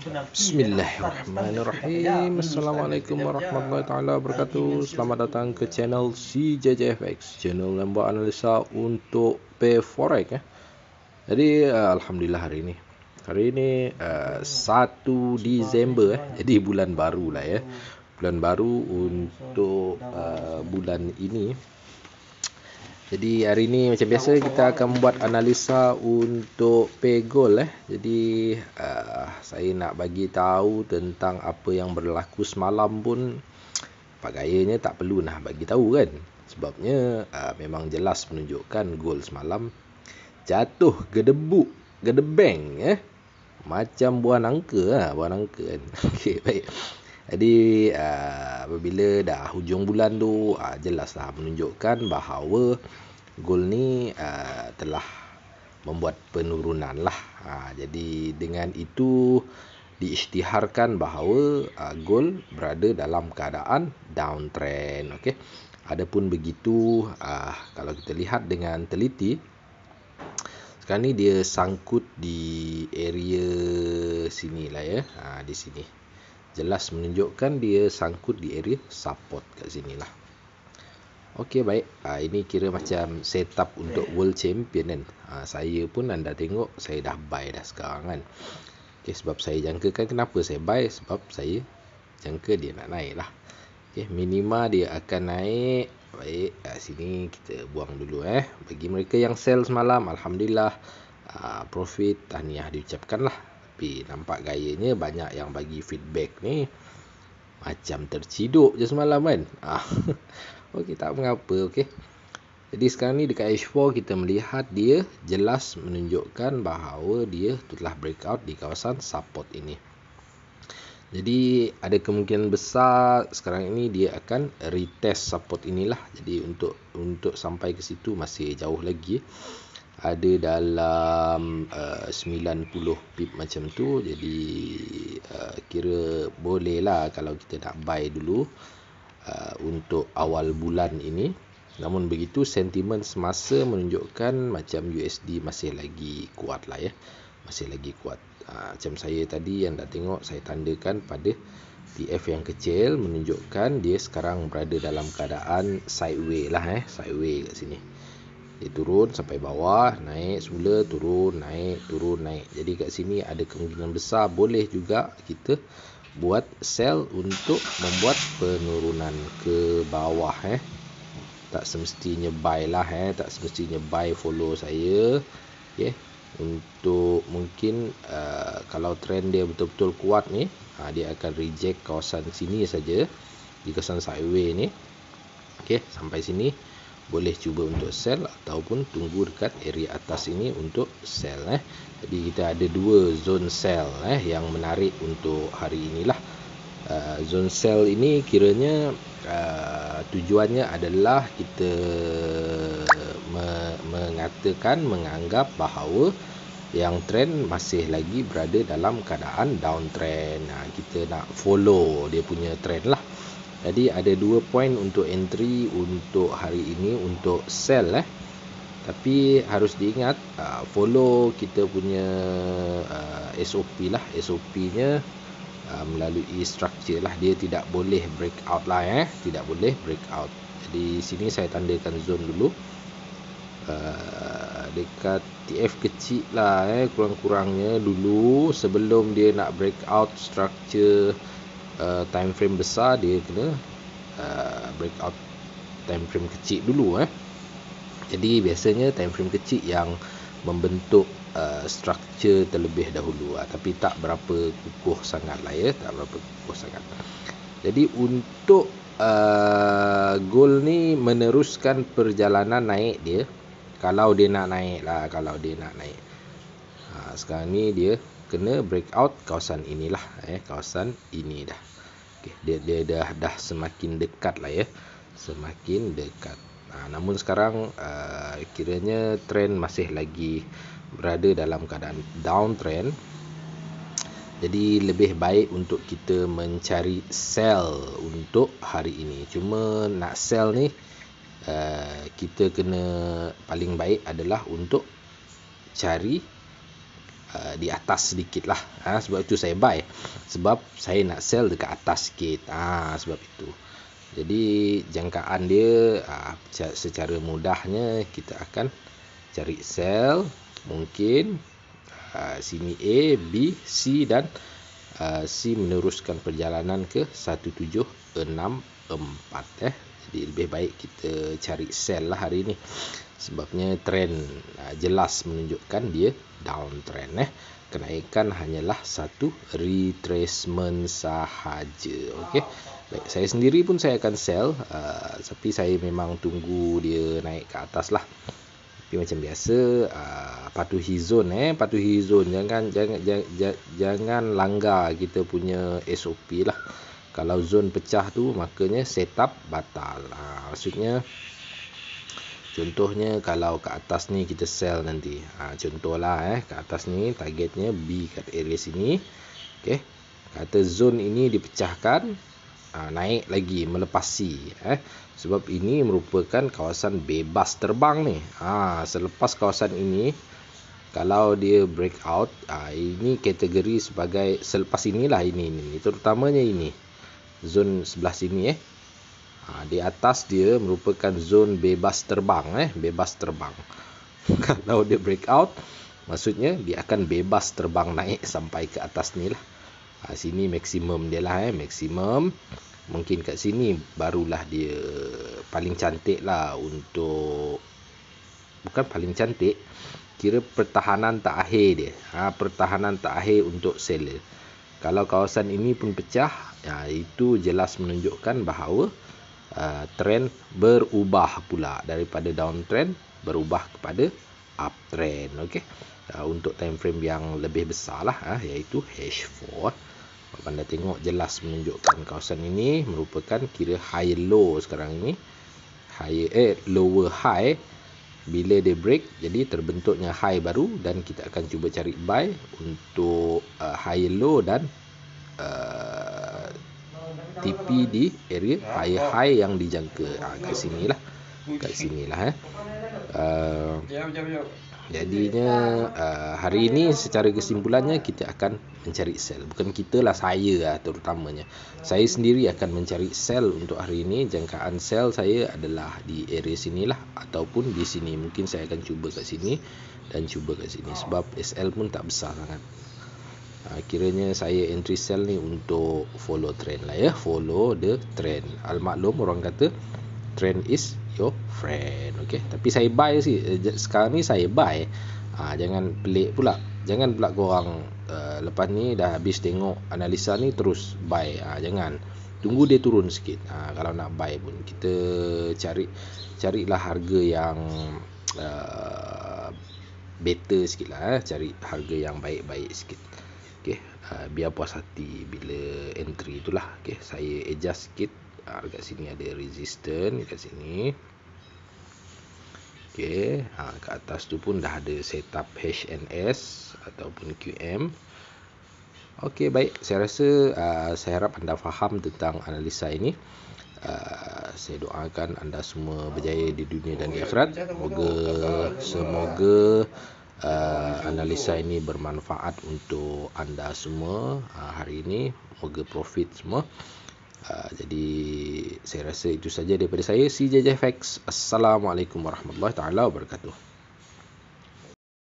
Bismillahirrahmanirrahim. Assalamualaikum warahmatullahi taala wabarakatuh. Selamat datang ke channel CJJFX, channel yang buat analisa untuk pair forex ya. Jadi alhamdulillah hari ini 1 Disember jadi bulan baru lah ya. Bulan baru untuk bulan ini. Jadi hari ini macam biasa kita akan buat analisa untuk pair gold Jadi saya nak bagi tahu tentang apa yang berlaku semalam pun Pak Gayanya tak perlu nak bagi tahu kan. Sebabnya memang jelas menunjukkan gold semalam jatuh gedebuk, gedebeng macam buah nangka kan. Okey, baik. Jadi apabila dah hujung bulan tu jelaslah menunjukkan bahawa gold ni telah membuat penurunan lah. Jadi dengan itu diisytiharkan bahawa gold berada dalam keadaan downtrend. Okey. Adapun begitu kalau kita lihat dengan teliti, sekarang ni dia sangkut di area sini lah ya. Di sini jelas menunjukkan dia sangkut di area support kat sini lah. Okey, baik. Ini kira macam setup untuk world champion kan. Saya pun anda tengok saya dah buy dah sekarang kan. Okey, sebab saya jangkakan, kenapa saya buy? Sebab saya jangka dia nak naik lah. Okey, minima dia akan naik. Baik, sini kita buang dulu Bagi mereka yang sell semalam, alhamdulillah profit, tahniah diucapkan lah. Tapi nampak gayanya banyak yang bagi feedback ni macam terciduk je semalam kan. Okey, tak mengapa. Okey, jadi sekarang ni dekat H4 kita melihat dia jelas menunjukkan bahawa dia telah breakout di kawasan support ini. Jadi ada kemungkinan besar sekarang ini dia akan retest support inilah. Jadi untuk sampai ke situ masih jauh lagi. Ada dalam 90 pip macam tu. Jadi kira boleh lah kalau kita nak buy dulu untuk awal bulan ini. Namun begitu sentimen semasa menunjukkan macam USD masih lagi kuat lah ya. Masih lagi kuat. Macam saya tadi yang dah tengok, saya tandakan pada TF yang kecil menunjukkan dia sekarang berada dalam keadaan sideways lah sideways kat sini. Dia turun sampai bawah, naik semula, turun, naik, turun, naik. Jadi kat sini ada kemungkinan besar boleh juga kita buat sell untuk membuat penurunan ke bawah Tak semestinya buy lah tak semestinya buy, follow saya. Okey. Untuk mungkin kalau trend dia betul-betul kuat ni, dia akan reject kawasan sini saja, di kawasan sideways ni. Okey, sampai sini boleh cuba untuk sell ataupun tunggu dekat area atas ini untuk sell Jadi kita ada dua zone sell yang menarik untuk hari inilah. Zone sell ini kiranya tujuannya adalah kita menganggap bahawa yang trend masih lagi berada dalam keadaan downtrend. Kita nak follow dia punya trend lah. Jadi ada 2 point untuk entry untuk hari ini untuk sell Tapi harus diingat follow kita punya SOP lah. SOP-nya melalui structure lah. Dia tidak boleh breakout lah tidak boleh breakout. Jadi sini saya tandakan zone dulu. Dekat TF kecil lah kurang-kurangnya dulu sebelum dia nak breakout structure time frame besar, dia kena breakout time frame kecil dulu Jadi biasanya time frame kecil yang membentuk structure terlebih dahulu tapi tak berapa kukuh sangat lah tak berapa kukuh sangat. Jadi untuk gold ni meneruskan perjalanan naik dia, kalau dia nak naik lah, sekarang ni dia kena breakout kawasan inilah kawasan ini dah. Okey, dia dah semakin dekat lah semakin dekat. Namun sekarang kiranya trend masih lagi berada dalam keadaan downtrend. Jadi lebih baik untuk kita mencari sell untuk hari ini. Cuma nak sell ni kita kena, paling baik adalah untuk cari di atas sedikit lah. Sebab itu saya buy, sebab saya nak sell dekat atas sikit. Sebab itu. Jadi jangkaan dia secara mudahnya kita akan cari sell, mungkin sini A, B, C dan C meneruskan perjalanan ke 1764 Jadi lebih baik kita cari sell lah hari ni, sebabnya trend jelas menunjukkan dia downtrend. Kenaikan hanyalah satu retracement sahaja. Okey. Baik, saya sendiri pun saya akan sell, tapi saya memang tunggu dia naik ke atas lah. Tapi macam biasa, patuhi zone jangan langgar kita punya SOP lah. Kalau zone pecah tu, makanya setup batal. Maksudnya contohnya kalau ke atas ni kita sell nanti. Contohlah ke atas ni targetnya B kat area sini. Okey. Kata zone ini dipecahkan, naik lagi melepasi sebab ini merupakan kawasan bebas terbang ni. Selepas kawasan ini, kalau dia breakout, ini kategori sebagai selepas inilah ini terutamanya ini zon sebelah sini di atas dia merupakan zon bebas terbang bebas terbang. Kalau dia breakout, maksudnya dia akan bebas terbang naik sampai ke atas ni lah. Sini maksimum dia lah maksimum. Mungkin kat sini barulah dia paling cantik lah untuk, bukan paling cantik, kira pertahanan terakhir dia. Pertahanan terakhir untuk seller. Kalau kawasan ini pun pecah, itu jelas menunjukkan bahawa trend berubah pula, daripada downtrend berubah kepada uptrend. Okey. Untuk time frame yang lebih besar lah, iaitu H4. Anda tengok jelas menunjukkan kawasan ini merupakan kira high low sekarang ini. Lower high. Bila dia break, jadi terbentuknya high baru, dan kita akan cuba cari buy untuk high low dan TP di area high yang dijangka. Kat sinilah. Jadinya hari ini secara kesimpulannya kita akan mencari sell. Bukan kita lah, saya terutamanya. Saya sendiri akan mencari sell untuk hari ini. Jangkaan sell saya adalah di area sinilah, ataupun di sini. Mungkin saya akan cuba kat sini dan cuba kat sini, sebab SL pun tak besar sangat. Kiranya saya entry sell ni untuk follow trend lah follow the trend. Al-maklum orang kata trend is your friend. Okey, tapi saya buy sekarang ni saya buy. Jangan pelik pula. Jangan pula korang lepas ni dah habis tengok analisa ni terus buy. Jangan. Tunggu dia turun sikit. Kalau nak buy pun kita carilah harga yang better sikit lah. Cari harga yang baik-baik sikit. Okey, biar puas hati bila entry itulah. Okey, saya adjust sikit. Dekat sini ada resistance dekat sini. Okey, kat atas tu pun dah ada setup HNS ataupun QM. Okey, baik. Saya rasa saya harap anda faham tentang analisa ini. Saya doakan anda semua berjaya di dunia dan di akhirat. Semoga analisa ini bermanfaat untuk anda semua hari ini. Semoga profit semua. Jadi saya rasa itu saja daripada saya, CJJFX. Assalamualaikum warahmatullahi taala wabarakatuh.